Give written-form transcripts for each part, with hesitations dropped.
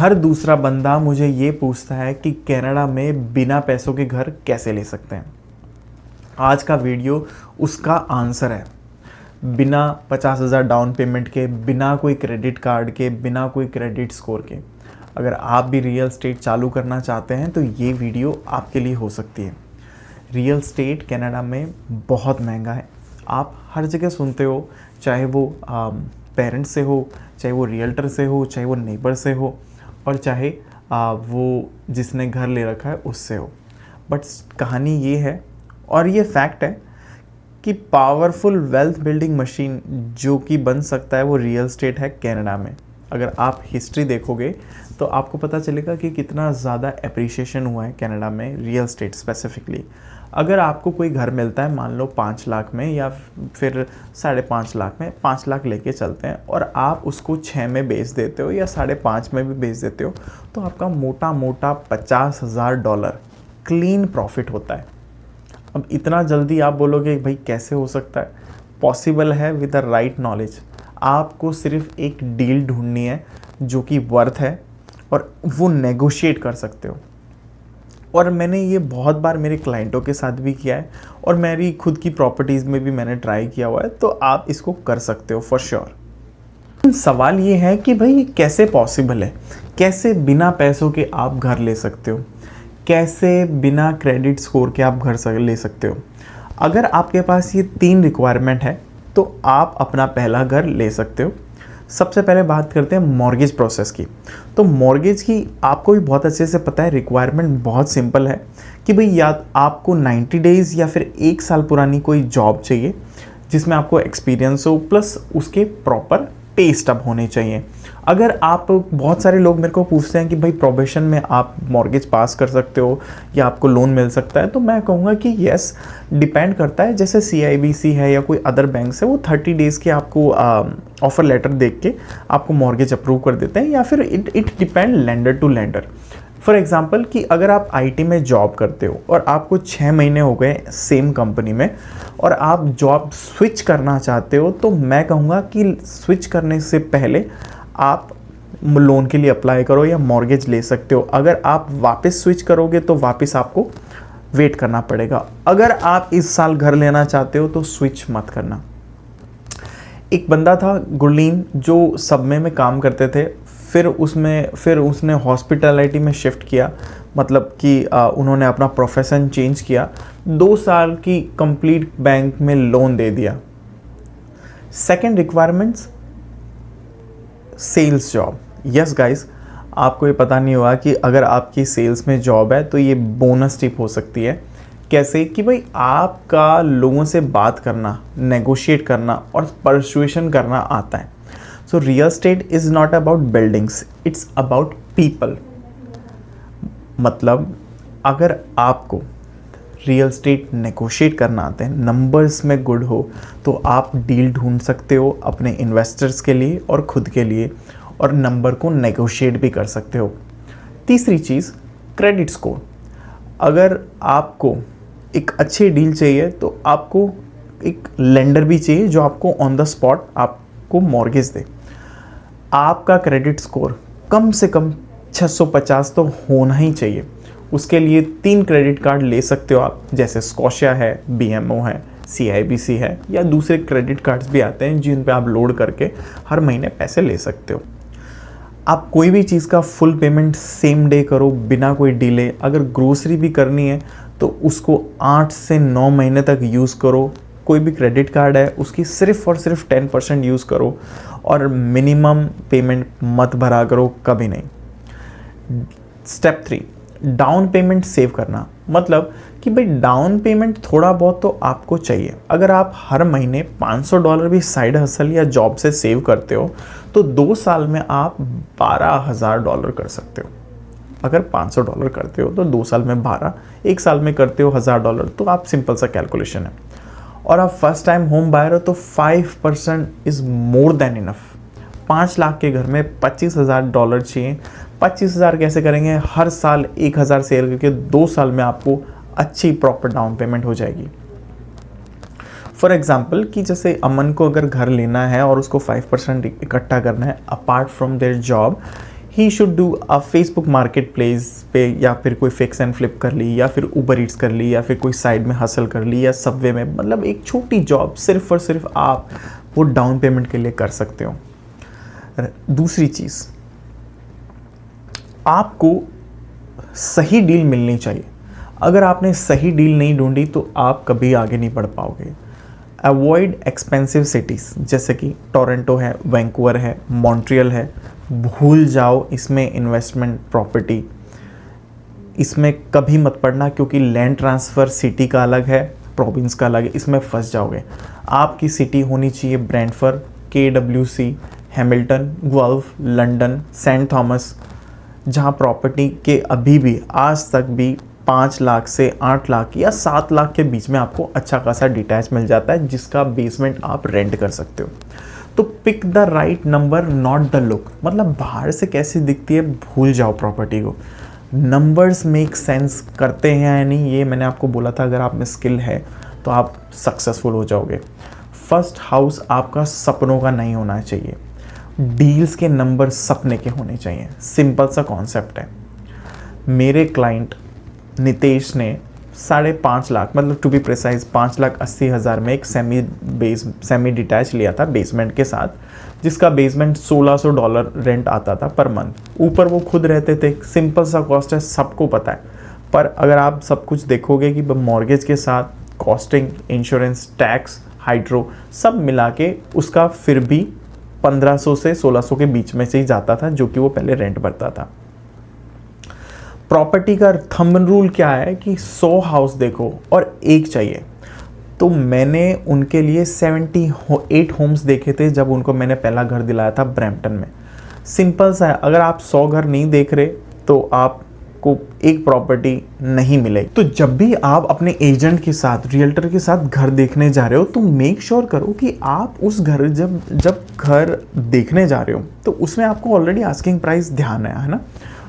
हर दूसरा बंदा मुझे ये पूछता है कि कनाडा में बिना पैसों के घर कैसे ले सकते हैं। आज का वीडियो उसका आंसर है। बिना 50,000 डाउन पेमेंट के, बिना कोई क्रेडिट कार्ड के, बिना कोई क्रेडिट स्कोर के अगर आप भी रियल स्टेट चालू करना चाहते हैं तो ये वीडियो आपके लिए हो सकती है। रियल स्टेट कनाडा में बहुत महंगा है। आप हर जगह सुनते हो, चाहे वो पेरेंट्स से हो, चाहे वो रियल्टर से हो, चाहे वो नेबर से हो, और चाहे वो जिसने घर ले रखा है उससे हो। बट कहानी ये है और ये फैक्ट है कि पावरफुल वेल्थ बिल्डिंग मशीन जो कि बन सकता है वो रियल स्टेट है कनाडा में। अगर आप हिस्ट्री देखोगे तो आपको पता चलेगा कि कितना ज़्यादा एप्रिसिएशन हुआ है कनाडा में रियल स्टेट स्पेसिफिकली। अगर आपको कोई घर मिलता है मान लो 5 लाख में या फिर 5.5 लाख में, 5 लाख लेके चलते हैं और आप उसको 6 में बेच देते हो या 5.5 में भी बेच देते हो तो आपका मोटा मोटा $50,000 क्लीन प्रॉफिट होता है। अब इतना जल्दी आप बोलोगे भाई कैसे हो सकता है? पॉसिबल है विद द राइट नॉलेज। आपको सिर्फ एक डील ढूंढनी है जो कि वर्थ है और वो नेगोशिएट कर सकते हो। और मैंने ये बहुत बार मेरे क्लाइंटों के साथ भी किया है और मेरी खुद की प्रॉपर्टीज़ में भी मैंने ट्राई किया हुआ है, तो आप इसको कर सकते हो फॉर श्योर। सवाल ये है कि भाई ये कैसे पॉसिबल है? कैसे बिना पैसों के आप घर ले सकते हो? कैसे बिना क्रेडिट स्कोर के आप घर ले सकते हो? अगर आपके पास ये 3 रिक्वायरमेंट है तो आप अपना पहला घर ले सकते हो। सबसे पहले बात करते हैं मॉर्गेज प्रोसेस की। तो मॉर्गेज की आपको भी बहुत अच्छे से पता है, रिक्वायरमेंट बहुत सिंपल है कि भाई या आपको 90 डेज़ या फिर 1 साल पुरानी कोई जॉब चाहिए जिसमें आपको एक्सपीरियंस हो, प्लस उसके प्रॉपर पे स्टब होने चाहिए। अगर आप, बहुत सारे लोग मेरे को पूछते हैं कि भाई प्रोबेशन में आप मॉर्गेज पास कर सकते हो या आपको लोन मिल सकता है, तो मैं कहूँगा कि यस, डिपेंड करता है। जैसे CIBC है या कोई अदर बैंक है, वो 30 डेज़ के आपको ऑफ़र लेटर देख के आपको मॉर्गेज अप्रूव कर देते हैं, या फिर it depend lender to lender. For example कि अगर आप IT में जॉब करते हो और आपको 6 महीने हो गए सेम कंपनी में और आप जॉब स्विच करना चाहते हो, तो मैं कहूँगा कि स्विच करने से पहले आप लोन के लिए अप्लाई करो या मॉर्गेज ले सकते हो। अगर आप वापस स्विच करोगे तो वापस आपको वेट करना पड़ेगा। अगर आप इस साल घर लेना चाहते हो तो स्विच मत करना। एक बंदा था गुरलीन जो सबवे में काम करते थे, फिर उसने हॉस्पिटैलिटी में शिफ्ट किया, मतलब कि उन्होंने अपना प्रोफेशन चेंज किया। 2 साल की कंप्लीट बैंक में लोन दे दिया। Second requirements, sales job. Yes guys, आपको ये पता नहीं हुआ कि अगर आपकी सेल्स में जॉब है तो ये बोनस टिप हो सकती है। कैसे कि भाई आपका लोगों से बात करना, नेगोशिएट करना और परसुएशन करना आता है। So real estate is not about buildings, it's about people. मतलब अगर आपको रियल स्टेट नेगोशिएट करना आता है, नंबर्स में गुड हो, तो आप डील ढूंढ सकते हो अपने इन्वेस्टर्स के लिए और खुद के लिए, और नंबर को नेगोशिएट भी कर सकते हो। तीसरी चीज़, क्रेडिट स्कोर। अगर आपको एक अच्छी डील चाहिए तो आपको एक लेंडर भी चाहिए जो आपको ऑन द स्पॉट आपको मॉर्गेज दे। आपका क्रेडिट स्कोर कम से कम 650 तो होना ही चाहिए। उसके लिए 3 क्रेडिट कार्ड ले सकते हो आप, जैसे स्कॉशिया है, BMO है, CIBC है, या दूसरे क्रेडिट कार्ड्स भी आते हैं जिन पे आप लोड करके हर महीने पैसे ले सकते हो। आप कोई भी चीज़ का फुल पेमेंट सेम डे करो बिना कोई डिले। अगर ग्रोसरी भी करनी है तो उसको 8 से 9 महीने तक यूज़ करो। कोई भी क्रेडिट कार्ड है उसकी सिर्फ और सिर्फ 10% यूज़ करो और मिनिमम पेमेंट मत भरा करो कभी नहीं। स्टेप 3, डाउन पेमेंट सेव करना। मतलब कि भाई डाउन पेमेंट थोड़ा बहुत तो आपको चाहिए। अगर आप हर महीने $500 भी साइड हसल या जॉब से सेव करते हो तो 2 साल में आप $12,000 कर सकते हो। अगर $500 करते हो तो 2 साल में 12, 1 साल में करते हो $1,000, तो आप सिंपल सा कैलकुलेशन है। और आप फर्स्ट टाइम होम बायर हो तो 5% is more than enough. 5 lakh के घर में $25,000 चाहिए। 25,000 कैसे करेंगे? हर साल 1,000 सेल करके 2 साल में आपको अच्छी प्रॉपर डाउन पेमेंट हो जाएगी। फॉर एग्जाम्पल कि जैसे अमन को अगर घर लेना है और उसको 5% इकट्ठा करना है apart from their job, he should do a Facebook market place पे, या फिर कोई फिक्स एंड फ्लिप कर ली, या फिर उबर ईट्स कर ली, या फिर कोई साइड में हसल कर ली, या सबवे में, मतलब एक छोटी जॉब सिर्फ और सिर्फ आप वो डाउन पेमेंट के लिए कर सकते हो। दूसरी चीज़, आपको सही डील मिलनी चाहिए। अगर आपने सही डील नहीं ढूंढी तो आप कभी आगे नहीं बढ़ पाओगे। अवॉइड एक्सपेंसिव सिटीज़, जैसे कि टोरंटो है, वैंकूवर है, मॉन्ट्रियल है। भूल जाओ इसमें इन्वेस्टमेंट प्रॉपर्टी, इसमें कभी मत पड़ना, क्योंकि लैंड ट्रांसफ़र सिटी का अलग है, प्रोविंस का अलग है, इसमें फंस जाओगे। आपकी सिटी होनी चाहिए Brantford, KWC, Hamilton, Guelph, London, St Thomas, जहाँ प्रॉपर्टी के अभी भी आज तक भी 5 लाख से 8 लाख या 7 लाख के बीच में आपको अच्छा खासा डिटैच मिल जाता है, जिसका बेसमेंट आप रेंट कर सकते हो। तो pick the right number, not the look. मतलब बाहर से कैसी दिखती है भूल जाओ प्रॉपर्टी को, नंबर्स मेक सेंस करते हैं या नहीं, ये मैंने आपको बोला था। अगर आप में स्किल है तो आप सक्सेसफुल हो जाओगे। फर्स्ट हाउस आपका सपनों का नहीं होना चाहिए, डील्स के नंबर सपने के होने चाहिए। सिंपल सा कॉन्सेप्ट है। मेरे क्लाइंट नितेश ने 5.5 लाख, मतलब टू बी प्रिसाइज 5,80,000 में एक सेमी डिटैच लिया था बेसमेंट के साथ, जिसका बेसमेंट $1,600 रेंट आता था पर मंथ। ऊपर वो खुद रहते थे। सिंपल सा कॉस्ट है, सबको पता है। पर अगर आप सब कुछ देखोगे कि मॉर्गेज के साथ कॉस्टिंग, इंश्योरेंस, टैक्स, हाइड्रो सब मिला के उसका फिर भी 1500 से 1600 के बीच में से ही जाता था, जो कि वो पहले रेंट भरता था। प्रॉपर्टी का थंब रूल क्या है कि 100 हाउस देखो और एक चाहिए। तो मैंने उनके लिए 78 होम्स देखे थे जब उनको मैंने पहला घर दिलाया था ब्रैम्पटन में। सिंपल सा है, अगर आप 100 घर नहीं देख रहे तो आपको एक प्रॉपर्टी नहीं मिलेगी। तो जब भी आप अपने एजेंट के साथ, रियल्टर के साथ घर देखने जा रहे हो तो मेक श्योर करो कि आप उस घर जब घर देखने जा रहे हो तो उसमें आपको ऑलरेडी आस्किंग प्राइस ध्यान है ना।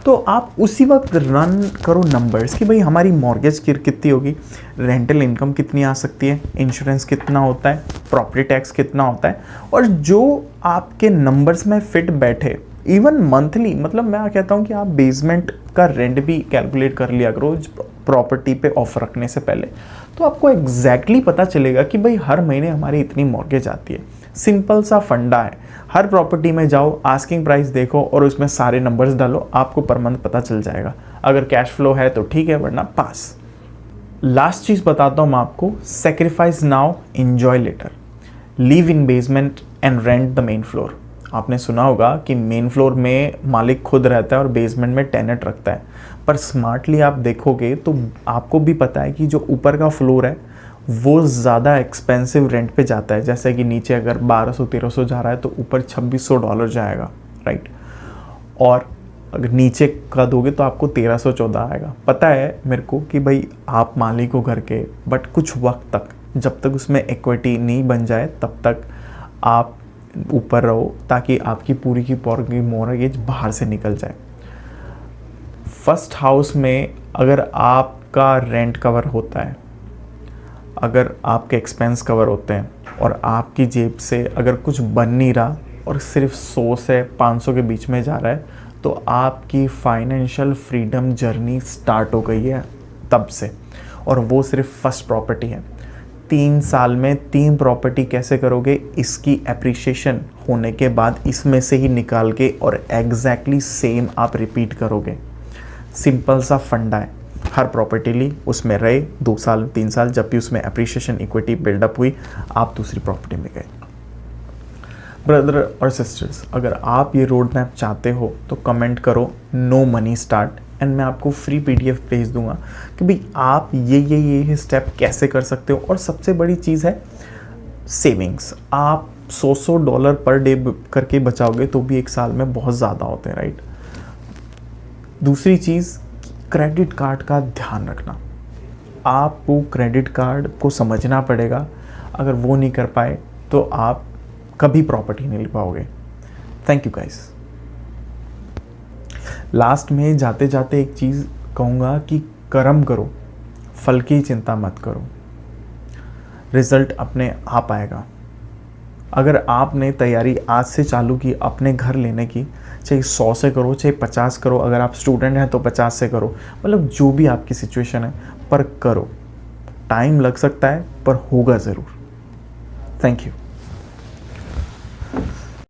तो आप उसी वक्त रन करो नंबर्स कि भाई हमारी मॉर्गेज कितनी होगी, रेंटल इनकम कितनी आ सकती है, इंश्योरेंस कितना होता है, प्रॉपर्टी टैक्स कितना होता है, और जो आपके नंबर्स में फिट बैठे। इवन मंथली, मतलब मैं कहता हूँ कि आप बेसमेंट का रेंट भी कैलकुलेट कर लिया करो प्रॉपर्टी पे ऑफर रखने से पहले, तो आपको एग्जैक्टली पता चलेगा कि भाई हर महीने हमारी इतनी मॉर्गेज आती है। सिंपल सा फंडा है। हर प्रॉपर्टी में जाओ, आस्किंग प्राइस देखो और उसमें सारे नंबर्स डालो, आपको पर मंथ पता चल जाएगा। अगर कैश फ्लो है तो ठीक है, वरना पास। लास्ट चीज़ बताता हूँ मैं आपको, sacrifice now, enjoy later. Live in basement and rent the main floor. आपने सुना होगा कि मेन फ्लोर में मालिक खुद रहता है और बेसमेंट में टेनेंट रखता है, पर स्मार्टली आप देखोगे तो आपको भी पता है कि जो ऊपर का फ्लोर है वो ज़्यादा एक्सपेंसिव रेंट पे जाता है। जैसे कि नीचे अगर 1200-1300 जा रहा है तो ऊपर $2,600 जाएगा, राइट। और अगर नीचे का दोगे तो आपको 1314 आएगा। पता है मेरे को कि भाई आप मालिक हो घर के, बट कुछ वक्त तक, जब तक उसमें इक्विटी नहीं बन जाए तब तक आप ऊपर रहो, ताकि आपकी पूरी की पूरी मॉर्गेज बाहर से निकल जाए। फर्स्ट हाउस में अगर आपका रेंट कवर होता है, अगर आपके एक्सपेंस कवर होते हैं और आपकी जेब से अगर कुछ बन नहीं रहा और सिर्फ 100 से 500 के बीच में जा रहा है, तो आपकी फाइनेंशियल फ्रीडम जर्नी स्टार्ट हो गई है तब से। और वो सिर्फ फर्स्ट प्रॉपर्टी है। 3 साल में 3 प्रॉपर्टी कैसे करोगे, इसकी एप्रिसिएशन होने के बाद इसमें से ही निकाल के और एग्जैक्टली सेम आप रिपीट करोगे। सिंपल सा फंडा है। हर प्रॉपर्टी ली, उसमें रहे 2 साल 3 साल, जब भी उसमें एप्रिसिएशन, इक्विटी बिल्डअप हुई, आप दूसरी प्रॉपर्टी में गए। ब्रदर और सिस्टर्स, अगर आप ये रोड मैप चाहते हो तो कमेंट करो नो मनी स्टार्ट, एंड मैं आपको फ्री PDF भेज दूंगा कि भाई आप ये स्टेप कैसे कर सकते हो। और सबसे बड़ी चीज़ है सेविंग्स। आप $100 पर डे करके बचाओगे तो भी 1 साल में बहुत ज़्यादा होते हैं, राइट। दूसरी चीज़, क्रेडिट कार्ड का ध्यान रखना। आपको क्रेडिट कार्ड को समझना पड़ेगा। अगर वो नहीं कर पाए तो आप कभी प्रॉपर्टी नहीं ले पाओगे। Thank you guys. लास्ट में जाते जाते एक चीज़ कहूँगा कि कर्म करो, फल की चिंता मत करो, रिजल्ट अपने आप आएगा। अगर आपने तैयारी आज से चालू की अपने घर लेने की, चाहे 100 से करो, चाहे 50 करो, अगर आप स्टूडेंट हैं तो 50 से करो, मतलब जो भी आपकी सिचुएशन है, पर करो। टाइम लग सकता है पर होगा ज़रूर। Thank you.